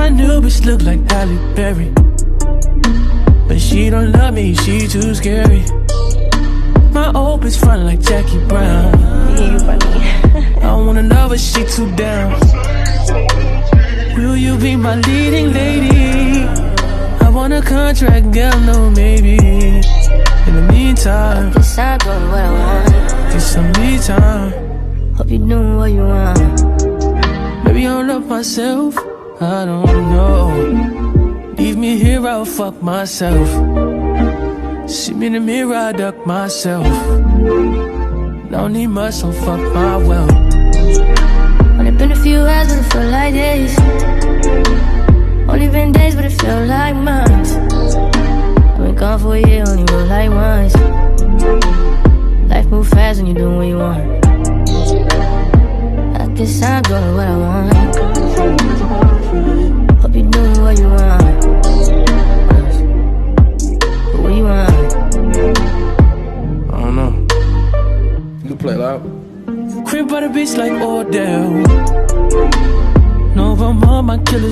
My new bitch look like Halle Berry, but she don't love me, she too scary. My old bitch front like Jackie Brown. Yeah, you funny. I don't wanna know, but she too down. Will you be my leading lady? I want a contract, girl, no maybe. In the meantime, Guess I'm doing what I want. get some me time. Hope you're doing what you want. Maybe I'll love myself, I don't know. Leave me here, I'll fuck myself. See me in the mirror, I duck myself. Don't need much, so fuck my wealth. Only been a few hours, but it feel like days. Only been days, but it feel like months. I've been gone for a year, only roll like once. Life move fast when you do what you want. I guess I'm doing what I want. Hope you're doing what you want. What you want? I don't know. You can play loud. Crib by the beach like Odell. No, I'm on my killers.